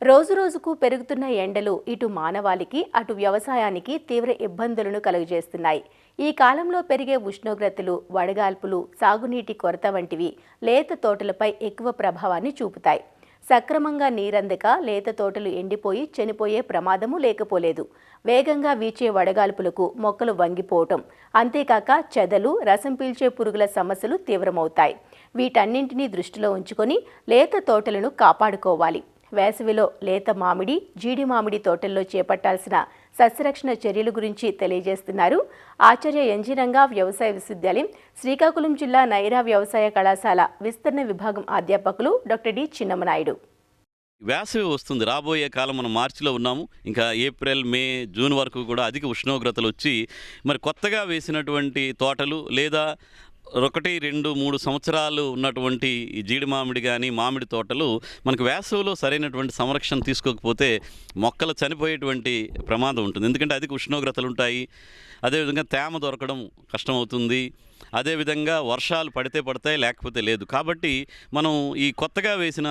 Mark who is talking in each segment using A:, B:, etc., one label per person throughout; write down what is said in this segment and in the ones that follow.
A: రోజురోజుకు పెరుగుతున్న ఎండలు ఇటు మానవాళికి అటు వ్యవసాయానికి తీవ్ర ఇబ్బందులను కలుగజేస్తున్నాయి. ఈ కాలంలో పెరిగే ఉష్ణోగ్రతలు, వడగాల్పులు, సాగునీటి కొరత వంటివి లేత తోటలపై ఎక్కువ ప్రభావాన్ని చూపుతాయి. సక్రమంగా నీరందక లేత తోటలు ఎండిపోయి చనిపోయే ప్రమాదము లేకపోలేదు. వేగంగా వీచే వడగాల్పులకు మొక్కలు వంగిపోవటం, అంతేకాక చెదలు, రసం పీల్చే పురుగుల సమస్యలు తీవ్రమవుతాయి. వీటన్నింటినీ దృష్టిలో ఉంచుకొని లేత తోటలను కాపాడుకోవాలి. వేసవిలో లేత మామిడి, జీడి మామిడి తోటల్లో చేపట్టాల్సిన సస్యరక్షణ చర్యల గురించి తెలియజేస్తున్నారు ఆచార్య ఎన్జీ రంగా వ్యవసాయ విశ్వవిద్యాలయం, శ్రీకాకుళం జిల్లా నైరా వ్యవసాయ కళాశాల విస్తరణ విభాగం అధ్యాపకులు డాక్టర్ డి చిన్నమనాయుడు.
B: వేసవి వస్తుంది. రాబోయే కాలం మనం మార్చిలో ఉన్నాము. ఇంకా ఏప్రిల్, మే, జూన్ వరకు కూడా అధిక ఉష్ణోగ్రతలు వచ్చి మరి కొత్తగా వేసినటువంటి తోటలు లేదా 1, 2, 3 సంవత్సరాలు ఉన్నటువంటి ఈ జీడి మామిడి కానీ మామిడి తోటలు మనకు వేసవిలో సరైనటువంటి సంరక్షణ తీసుకోకపోతే మొక్కలు చనిపోయేటువంటి ప్రమాదం ఉంటుంది. ఎందుకంటే అధిక ఉష్ణోగ్రతలు ఉంటాయి. అదేవిధంగా తేమ దొరకడం కష్టమవుతుంది. అదేవిధంగా వర్షాలు పడితే పడతాయి, లేకపోతే లేదు. కాబట్టి మనం ఈ కొత్తగా వేసిన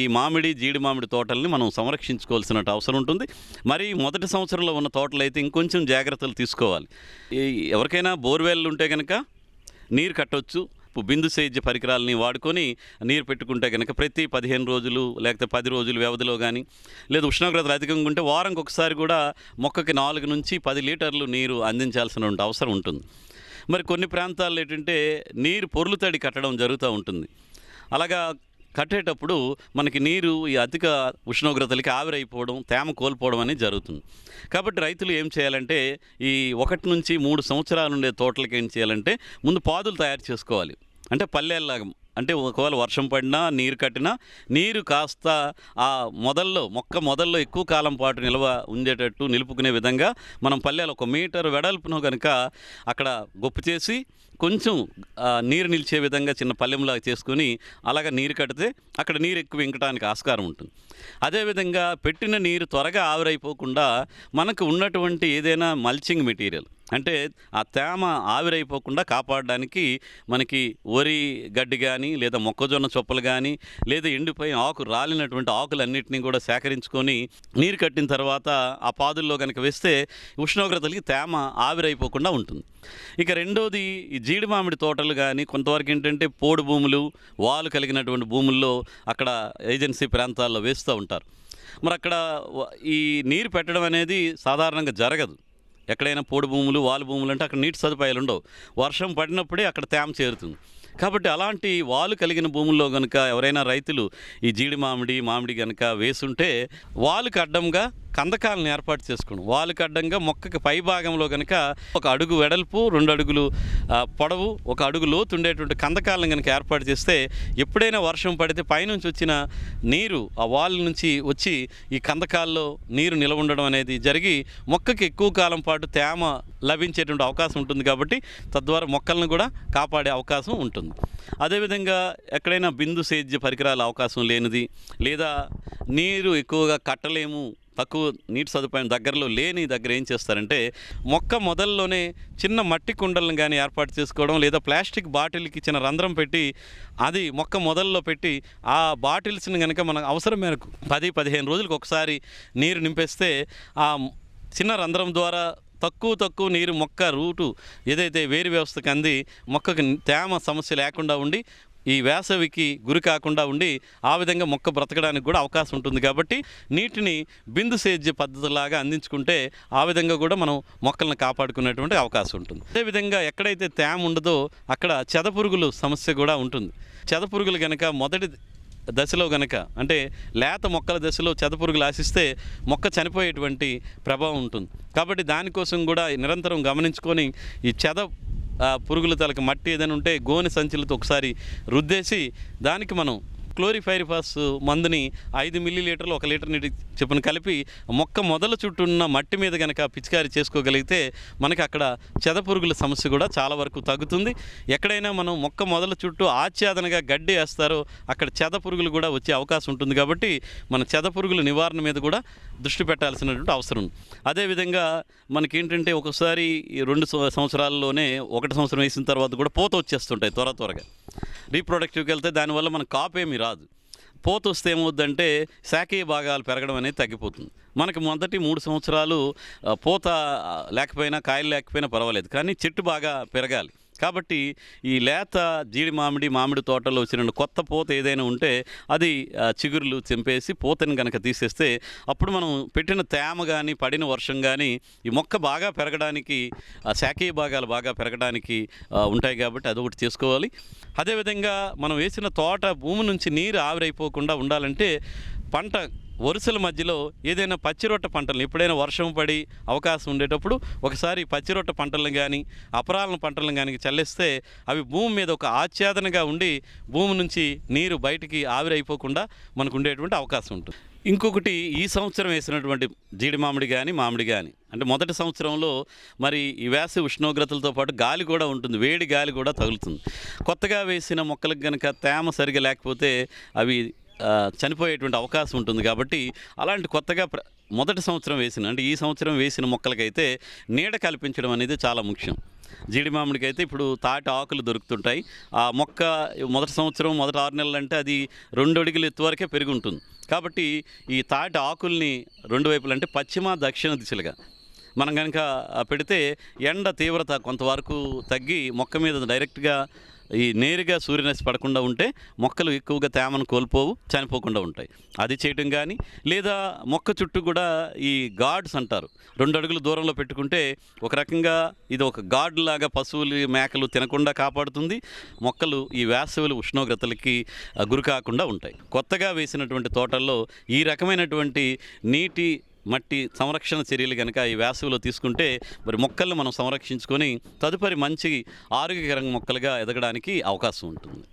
B: ఈ మామిడి, జీడి మామిడి తోటల్ని మనం సంరక్షించుకోవాల్సిన అవసరం ఉంటుంది. మరి మొదటి సంవత్సరంలో ఉన్న తోటలు అయితే ఇంకొంచెం జాగ్రత్తలు తీసుకోవాలి. ఎవరికైనా బోర్వెల్ ఉంటే కనుక నీరు కట్టవచ్చు. బిందు సేద్య పరికరాలని వాడుకొని నీరు పెట్టుకుంటే కనుక ప్రతి 15 రోజులు లేకపోతే 10 రోజుల వ్యవధిలో కానీ, లేదా ఉష్ణోగ్రతలు అధికంగా ఉంటే వారంకి ఒకసారి కూడా మొక్కకి 4 నుంచి 10 లీటర్లు నీరు అందించాల్సిన అవసరం ఉంటుంది. మరి కొన్ని ప్రాంతాల్లో ఏంటంటే నీరు పొర్లు తడి కట్టడం జరుగుతూ ఉంటుంది. అలాగా కట్టేటప్పుడు మనకి నీరు ఈ అధిక ఉష్ణోగ్రతలకి ఆవిరైపోవడం, తేమ కోల్పోవడం అనేది జరుగుతుంది. కాబట్టి రైతులు ఏం చేయాలంటే ఈ 1 నుంచి 3 సంవత్సరాలు ఉండే తోటలకి ఏం చేయాలంటే ముందు పాదులు తయారు చేసుకోవాలి. అంటే పల్లెల్లాగా, అంటే ఒకవేళ వర్షం పడినా నీరు కట్టినా నీరు కాస్త ఆ మొక్క మొదల్లో ఎక్కువ కాలం పాటు ఉండేటట్టు నిలుపుకునే విధంగా మనం పల్లెలు 1 మీటర్ వెడల్పును కనుక అక్కడ గొప్పు చేసి కొంచెం నీరు నిలిచే విధంగా చిన్న పల్లెంలాగా చేసుకొని అలాగ నీరు కడితే అక్కడ నీరు ఎక్కువ ఇంకటానికి ఆస్కారం ఉంటుంది. అదేవిధంగా పెట్టిన నీరు త్వరగా ఆవిరైపోకుండా మనకు ఉన్నటువంటి ఏదైనా మల్చింగ్ మెటీరియల్, అంటే ఆ తేమ ఆవిరైపోకుండా కాపాడడానికి మనకి వరి గడ్డి కానీ లేదా మొక్కజొన్న చొప్పలు కానీ లేదా ఎండిపోయిన రాలినటువంటి ఆకులన్నింటినీ కూడా సేకరించుకొని నీరు కట్టిన తర్వాత ఆ పాదుల్లో కనుక వేస్తే ఉష్ణోగ్రతలకి తేమ ఆవిరైపోకుండా ఉంటుంది. ఇక రెండోది, ఈ జీడి మామిడి తోటలు కానీ కొంతవరకు ఏంటంటే పోడు భూములు, వాలు కలిగినటువంటి భూముల్లో అక్కడ ఏజెన్సీ ప్రాంతాల్లో వేస్తూ ఉంటారు. మరి అక్కడ ఈ నీరు పెట్టడం అనేది సాధారణంగా జరగదు. ఎక్కడైనా పోడు భూములు, వాలు భూములు అంటే అక్కడ నీటి సదుపాయాలు ఉండవు. వర్షం పడినప్పుడే అక్కడ తేమ చేరుతుంది. కాబట్టి అలాంటి వాలు కలిగిన భూముల్లో కనుక ఎవరైనా రైతులు ఈ జీడి మామిడి కనుక వేసుంటే వాలుకి అడ్డంగా కందకాలను ఏర్పాటు చేసుకోండి. వాలుకి అడ్డంగా మొక్కకి పై భాగంలో కనుక 1 అడుగు వెడల్పు, 2 అడుగులు పొడవు, 1 అడుగు లోతు ఉండేటువంటి కందకాలను కనుక ఏర్పాటు చేస్తే ఎప్పుడైనా వర్షం పడితే పైనుంచి వచ్చిన నీరు ఆ వాల్ నుంచి వచ్చి ఈ కందకాల్లో నీరు నిలవ ఉండడం అనేది జరిగి మొక్కకి ఎక్కువ కాలం పాటు తేమ లభించేటువంటి అవకాశం ఉంటుంది. కాబట్టి తద్వారా మొక్కలను కూడా కాపాడే అవకాశం ఉంటుంది. అదేవిధంగా ఎక్కడైనా బిందు సేద్య పరికరాల అవకాశం లేనిది లేదా నీరు ఎక్కువగా కట్టలేము, తక్కువ నీటి సదుపాయం దగ్గరలో లేని దగ్గర ఏం చేస్తారంటే మొక్క మొదల్లోనే చిన్న మట్టి కుండలను కానీ ఏర్పాటు చేసుకోవడం, లేదా ప్లాస్టిక్ బాటిల్కి చిన్న రంధ్రం పెట్టి అది మొక్క మొదల్లో పెట్టి ఆ బాటిల్స్ని కనుక మనకు అవసరం మేరకు 10-15 రోజులకు ఒకసారి నీరు నింపేస్తే ఆ చిన్న రంధ్రం ద్వారా తక్కువ నీరు మొక్క రూటు ఏదైతే వేరు వ్యవస్థకు అంది మొక్కకి తేమ సమస్య లేకుండా ఉండి ఈ వేసవికి గురి కాకుండా ఉండి ఆ విధంగా మొక్క బ్రతకడానికి కూడా అవకాశం ఉంటుంది. కాబట్టి నీటిని బిందు సేద్య పద్ధతిలాగా అందించుకుంటే ఆ విధంగా కూడా మనం మొక్కలను కాపాడుకునేటువంటి అవకాశం ఉంటుంది. అదేవిధంగా ఎక్కడైతే తేమ ఉండదో అక్కడ చెదపురుగులు సమస్య కూడా ఉంటుంది. చెదపురుగులు కనుక మొదటి దశలో కనుక అంటే లేత మొక్కల దశలో చెదపురుగులు ఆశిస్తే మొక్క చనిపోయేటువంటి ప్రభావం ఉంటుంది. కాబట్టి దానికోసం కూడా నిరంతరం గమనించుకొని ఈ పురుగుల తలకి మట్టి ఏదైనా ఉంటే గోనె సంచులతో ఒకసారి రుద్దేసి దానికి మనం క్లోరిఫైరిఫాస్ మందుని 5 మిల్లీలీటర్లు 1 లీటర్ నీటి చొప్పున కలిపి మొక్క మొదల చుట్టూ ఉన్న మట్టి మీద కనుక పిచికారీ చేసుకోగలిగితే మనకి అక్కడ చెదపురుగుల సమస్య కూడా చాలా వరకు తగ్గుతుంది. ఎక్కడైనా మనం మొక్క మొదల చుట్టూ ఆచ్ఛాదనగా గడ్డి వేస్తారో అక్కడ చెదపురుగులు కూడా వచ్చే అవకాశం ఉంటుంది. కాబట్టి మన చెదపురుగుల నివారణ మీద కూడా దృష్టి పెట్టాల్సినటువంటి అవసరం ఉంది. అదేవిధంగా మనకేంటంటే ఒకసారి 2 సంవత్సరాల్లోనే 1 సంవత్సరం వేసిన తర్వాత కూడా పూత వచ్చేస్తుంటాయి త్వరగా రీప్రొడక్టివ్కి వెళ్తే దానివల్ల మన కాపు ఏమీ రాదు. పూత వస్తే ఏమవుద్దంటే శాఖీయ భాగాలు పెరగడం అనేది తగ్గిపోతుంది. మనకి మొదటి 3 సంవత్సరాలు పూత లేకపోయినా కాయలు లేకపోయినా పర్వాలేదు, కానీ చెట్టు బాగా పెరగాలి. కాబట్టి ఈ లేత జీడి మామిడి తోటలో వచ్చిన కొత్త పూత ఏదైనా ఉంటే అది చిగురులు తెంపేసి పూతని కనుక తీసేస్తే అప్పుడు మనం పెట్టిన తేమ కానీ పడిన వర్షం కానీ ఈ మొక్క బాగా పెరగడానికి శాఖీయ భాగాలు బాగా పెరగడానికి ఉంటాయి. కాబట్టి అదొకటి చేసుకోవాలి. అదేవిధంగా మనం వేసిన తోట భూమి నుంచి నీరు ఆవిరైపోకుండా ఉండాలంటే పంట వరుసల మధ్యలో ఏదైనా పచ్చిరొట్ట పంటలను ఎప్పుడైనా వర్షం పడి అవకాశం ఉండేటప్పుడు ఒకసారి పచ్చిరొట్ట పంటలను కానీ అపరాలన పంటలను కానీ చల్లిస్తే అవి భూమి మీద ఒక ఆచ్ఛాదనగా ఉండి భూమి నుంచి నీరు బయటికి ఆవిరైపోకుండా మనకు ఉండేటువంటి అవకాశం ఉంటుంది. ఇంకొకటి, ఈ సంవత్సరం వేసినటువంటి జీడి మామిడి కానీ అంటే మొదటి సంవత్సరంలో మరి ఈ వేసవి ఉష్ణోగ్రతలతో పాటు గాలి కూడా ఉంటుంది, వేడి గాలి కూడా తగులుతుంది. కొత్తగా వేసిన మొక్కలకు కనుక తేమ సరిగా లేకపోతే అవి చనిపోయేటువంటి అవకాశం ఉంటుంది. కాబట్టి అలాంటి కొత్తగా మొదటి సంవత్సరం వేసిన అంటే ఈ సంవత్సరం వేసిన మొక్కలకైతే నీడ కల్పించడం అనేది చాలా ముఖ్యం. జీడి మామిడికి అయితే ఇప్పుడు తాటి ఆకులు దొరుకుతుంటాయి. ఆ మొక్క మొదటి సంవత్సరం మొదటి 6 నెలలు అంటే అది 2 అడుగులు ఎత్తు వరకే పెరిగి ఉంటుంది. కాబట్టి ఈ తాటి ఆకుల్ని 2 వైపులు అంటే పశ్చిమ దక్షిణ దిశలుగా మనం కనుక పెడితే ఎండ తీవ్రత కొంతవరకు తగ్గి మొక్క మీద డైరెక్ట్గా ఈ నేరుగా సూర్యరశ్మి పడకుండా ఉంటే మొక్కలు ఎక్కువగా తేమను కోల్పోవు, చనిపోకుండా ఉంటాయి. అది చేయటం కానీ, లేదా మొక్క చుట్టూ కూడా ఈ గార్డ్స్ అంటారు, 2 అడుగుల దూరంలో పెట్టుకుంటే ఒక రకంగా ఇది ఒక గార్డ్ లాగా పశువులు మేకలు తినకుండా కాపాడుతుంది. మొక్కలు ఈ వేసవిల ఉష్ణోగ్రతలకి గురి కాకుండా ఉంటాయి. కొత్తగా వేసినటువంటి తోటల్లో ఈ రకమైనటువంటి నీటి మట్టి సంరక్షణ చర్యలు కనుక ఈ వేసవిలో తీసుకుంటే మరి మొక్కలను మనం సంరక్షించుకొని తదుపరి మంచి ఆరోగ్యకరంగా మొక్కలుగా ఎదగడానికి అవకాశం ఉంటుంది.